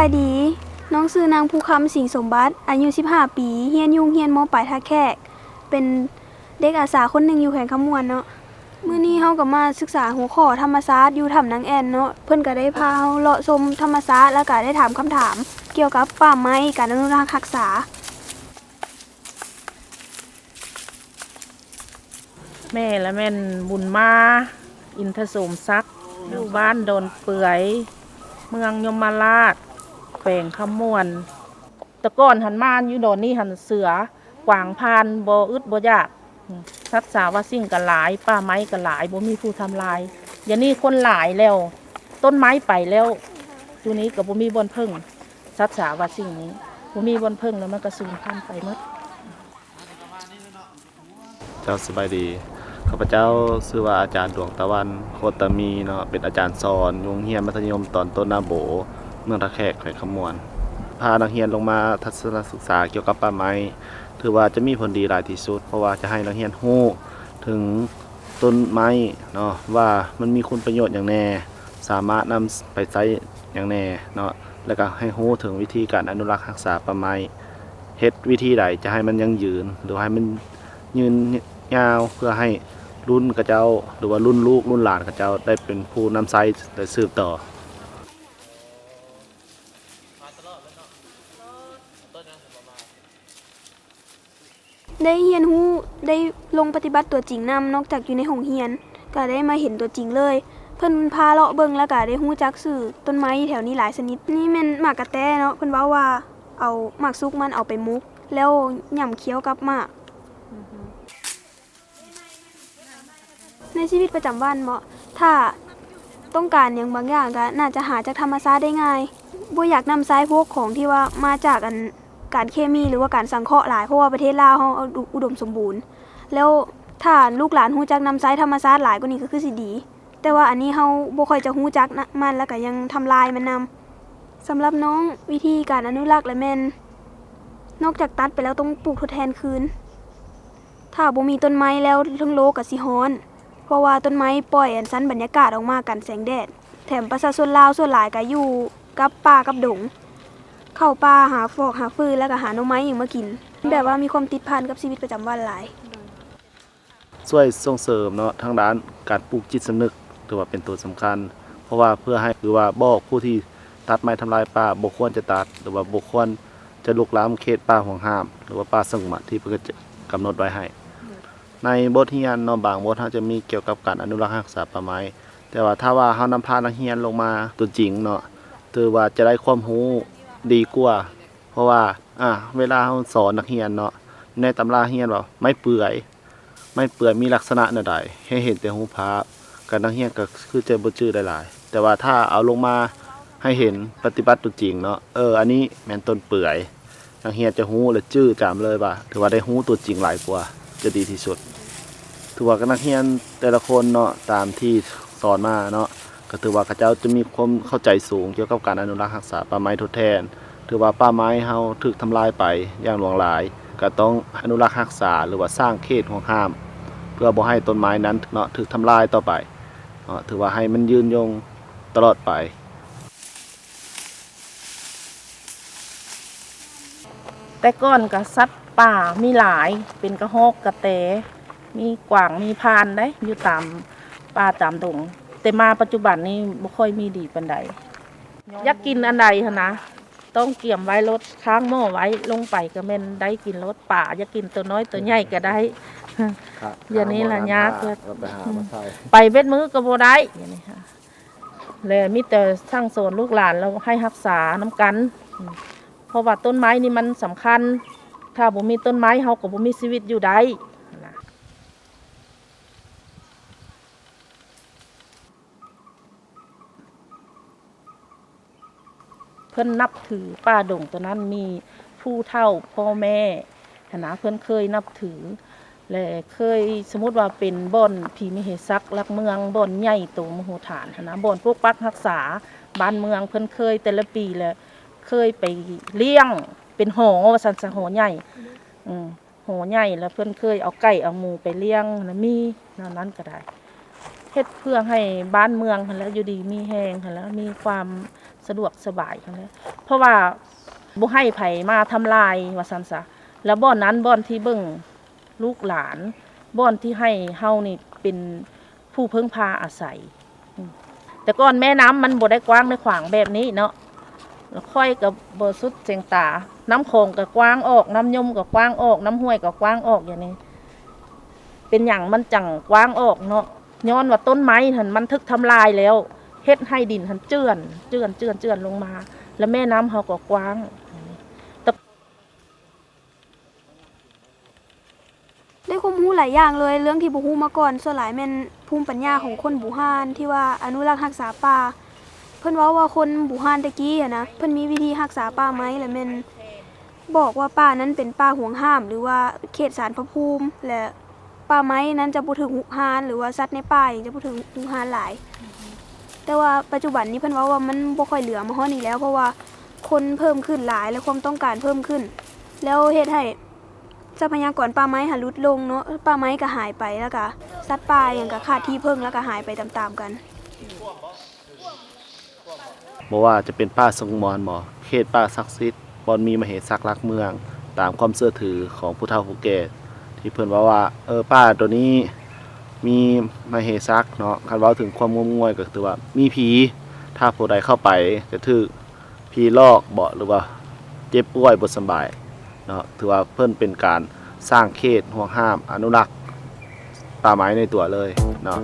ายดีน้องชื่อนางภูคำสิงห์สมบัติอายุ15 ปีเฮียนยุ่งเฮียนมปลายท่าแขกเป็นเด็กอาสาคนหนึ่งอยู่แขวงคำมวนเนาะมื้อนี้เฮาก็มาศึกษาหัวข้อธรรมศาสตร์อยู่ถ้ำนางแอ่นเนาะเพิ่นก็ได้พาเฮาเลาะชมธรรมศาสตร์แล้วก็ได้ถามคำถามเกี่ยวกับป่าไม้การอนุรักษ์รักษาแม่และแม่นบุญมาอินทสมศักดิ์อยู่บ้านโดนเปื่อยเมืองยมราชแขวงคำมวนตะก้อนหันมานอยู่โดนนี่หันเสือกวางพานบ่อึดบ่ยากรักษาว่าสิ่งกันหลายป่าไม้กันหลายบ่มีผู้ทำลายอย่างนี้คนหลายแล้วต้นไม้ไปแล้วอยู่นี้กับบ่มีบนพึ่งรักษาว่าสิ่งนี้บ่มีบนพึ่งแล้วมันก็สูญพันธุ์ไปหมดเจ้าสบายดีข้าพเจ้าชื่อว่าอาจารย์ดวงตะวันโคตมีเนาะเป็นอาจารย์สอนโรงเรียนมัธยมตอนต้นนาโบเมืองท่าแขกแขวงคำมวนพานักเรียนลงมาทัศนศึกษาเกี่ยวกับป่าไม้ถือว่าจะมีผลดีหลายที่สุดเพราะว่าจะให้นักเรียนรู้ถึงต้นไม้เนาะว่ามันมีคุณประโยชน์อย่างแน่สามารถนำไปใช้อย่างแน่เนาะแล้วก็ให้รู้ถึงวิธีการอนุรักษ์รักษาป่าไม้เฮ็ดวิธีใดจะให้มันยั่งยืนหรือให้มันยืนยาวเพื่อให้รุ่นกระเจ้าหรือว่ารุ่นลูกรุ่นหลานกระเจ้าได้เป็นผู้นำไซส์และสืบต่อได้เฮียนรู้ได้ลงปฏิบัติตัวจริงนำนอกจากอยู่ในห้องเรียนก็ได้มาเห็นตัวจริงเลยเพิ่นพาเลาะเบิ่งแล้วก็ได้รู้จักชื่อต้นไม้แถวนี้หลายชนิดนี่แม่นหมากกระแตเนาะเพิ่นเว้าว่าเอาหมากสุกมันเอาไปมุกแล้วหย่ำเคี้ยวกับหมากในชีวิตประจำวันเนาะถ้าต้องการอย่างบางอย่างก็น่าจะหาจากธรรมชาติได้ง่ายบ่อยากนำใช้พวกของที่ว่ามาจากการเคมีหรือว่าการสังเคราะห์หลายเพราะว่าประเทศลาวเฮาอุดมสมบูรณ์แล้วถ้าลูกหลานฮู้จักนำใช้ธรรมชาติหลายกว่านี้ก็คือสิดีแต่ว่าอันนี้เฮาบ่ค่อยจะฮู้จักนะมันแล้วก็ยังทำลายมันนำสำหรับน้องวิธีการอนุรักษ์และแม่นนอกจากตัดไปแล้วต้องปลูกทดแทนคืนถ้าบ่มีต้นไม้แล้วทั้งโลกก็สิร้อนเพราะว่าต้นไม้ปล่อยสันบรรยากาศออกมากันแสงแดดแถมประชาชนลาวส่วนหลายก็อยู่กับป่ากับดงเข้าป่าหาฟอกหาฟืนแล้วก็หาหน่อไม้อย่างมากินแบบว่ามีความติดพันกับชีวิตประจำวันหลายช่วยส่งเสริมเนาะทางด้านการปลูกจิตสำนึกถือว่าเป็นตัวสำคัญเพราะว่าเพื่อให้หรือว่าบอกผู้ที่ตัดไม้ทำลายป่าบ่ควรจะตัดหรือว่าบ่ควรจะลุกล้ำเขตป่าห่วงห้ามหรือว่าป่าสงวนที่เพิ่นกำหนดไว้ให้ในบทเรียนเนาะบางบทเขาจะมีเกี่ยวกับการอนุรักษ์รักษาป่าไม้แต่ว่าถ้าว่าเขานำพานักเรียนลงมาตัวจริงเนาะถือว่าจะได้ความรู้ดีกว่าเพราะว่าเวลาเขาสอนนักเรียนเนาะในตำราเรียนว่าไม้เปื่อยมีลักษณะแนวใดให้เห็นแต่รูปภาพการนักเรียนก็คือจะบ่จื้อได้หลายแต่ว่าถ้าเอาลงมาให้เห็นปฏิบัติตัวจริงเนาะอันนี้แม่นต้นเปื่อยนักเรียนจะรู้และจื้อจำเลยว่าถือว่าได้รู้ตัวจริงหลายกว่าจะดีที่สุดถือว่านักเรียนแต่ละคนเนาะตามที่สอนมาเนาะก็ถือว่าเขาเจ้าจะมีความเข้าใจสูงเกี่ยวกับการอนุรักษ์รักษาป่าไม้ทดแทนถือว่าป่าไม้เฮาถูกทำลายไปอย่างหลวงหลายก็ต้องอนุรักษ์รักษาหรือว่าสร้างเขตห่วงห้ามเพื่อบ่ให้ต้นไม้นั้นเนาะถูกทำลายต่อไปถือว่าให้มันยืนยงตลอดไปแต่ก่อนก็สัตว์ป่ามีหลายเป็นกระรอกกระแตมีกวางมีพานได้อยู่ตามป่าตามดงแต่มาปัจจุบันนี้บ่ค่อยมีดีปานใดอยากกินอันใดหั่นนะต้องเกี่ยมไว้รถค้างหม้อไว้ลงไปก็แม่นได้กินรถป่าอยากกินตัวน้อยตัวใหญ่ก็ได้อย่างนี้ล่ะยากไปเบ็ดมือก็บ่ได้อย่างนี้ค่ะแล้วมีแต่สร้างสอนลูกหลานเราให้รักษาน้ำกันเพราะว่าต้นไม้นี่มันสำคัญถ้าบ่มีต้นไม้เฮาก็บ่มีชีวิตอยู่ได้เพิ่นนับถือป้าดงตัวนั้นมีผู้เฒ่าพ่อแม่นะเพิ่นเคยนับถือและเคยสมมุติว่าเป็นบ่อนผีมเหสักลักเมืองบ่อนใหญ่โตมโหฬารนะบ่อนพวกปักรักษาบ้านเมืองเพิ่นเคยแต่ละปีแหละเคยไปเลี้ยงเป็นหอว่าซั่นซะหอใหญ่หอใหญ่แล้วเพิ่นเคยเอาไก่เอาหมูไปเลี้ยงนะมีนั้นก็ได้ เฮ็ดเพื่อให้บ้านเมืองหั้นแหล้วอยู่ดีมีแฮงหั้นแหล้วมีความสะดวกสบายหั้นแหล้วเพราะว่าบ่ให้ไผมาทำลายว่าซั่นซะแล้วบ่อนนั้นบ่อนที่เบิ่งลูกหลานบ่อนที่ให้เฮานี่เป็นผู้พึ่งพาอาศัยแต่ก่อนแม่น้ำมันบ่ได้กว้างได้ขวางแบบนี้เนาะแล้วค่อยก็บ่สุดเสียงตาน้ำโขงก็กว้างออกน้ำยมก็กว้างออกน้ำห้วยก็กว้างออกอย่างนี้เป็นหยังมันจังกว้างออกเนาะย้อนว่าต้นไม้หันมันทึกทำลายแล้วเฮ็ดให้ดินหันเจือนลงมา แล้วแม่น้ำเฮาก็กว้าง ได้ความรู้หลายอย่างเลยเรื่องที่บ่ฮู้มาก่อนส่วนหลายแม่นภูมิปัญญาของคนบูฮานที่ว่าอนุรักษ์รักษาป่าเพิ่นเว้าว่าคนบูฮานตะกี้อะนะเพิ่นมีวิธีรักษาป่าไม้และแม่นบอกว่าป่านั้นเป็นป่าห่วงห้ามหรือว่าเขตสารพระภูมิและป่าไม้นั้นจะบ่ถูกรุกรานหรือว่าสัตว์ในป่าจะบ่ถูกรุกรานหลาย แต่ว่าปัจจุบันนี้เพิ่นเว้าว่ามันบ่ค่อยเหลือมาฮอดนี้แล้วเพราะว่าคนเพิ่มขึ้นหลายและความต้องการเพิ่มขึ้น แล้วเฮ็ดให้ทรัพยากรป่าไม้ลดลงเนาะป่าไม้ก็หายไปแล้วก็สัตว์ป่าอย่างก็ขาดที่พึ่งแล้วก็หายไปตามๆกันบ่ว่าจะเป็นป่าสงวนบ่เขตป่าศักดิ์สิทธิ์บ่อนมีมเหสักรักเมืองตามความเชื่อถือของผู้เฒ่าผู้แก่ที่เพิ่นว่าป่าตัวนี้มีมเหสักเนาะคันเว้าถึงความงมงวยก็คือว่ามีผีถ้าผู้ใดเข้าไปจะถูกผีลอกบ่หรือว่าเจ็บป่วยบ่สำบายเนาะถือว่าเพิ่นเป็นการสร้างเขตห่วงห้ามอนุรักษ์ป่าไม้ในตัวเลยเนาะ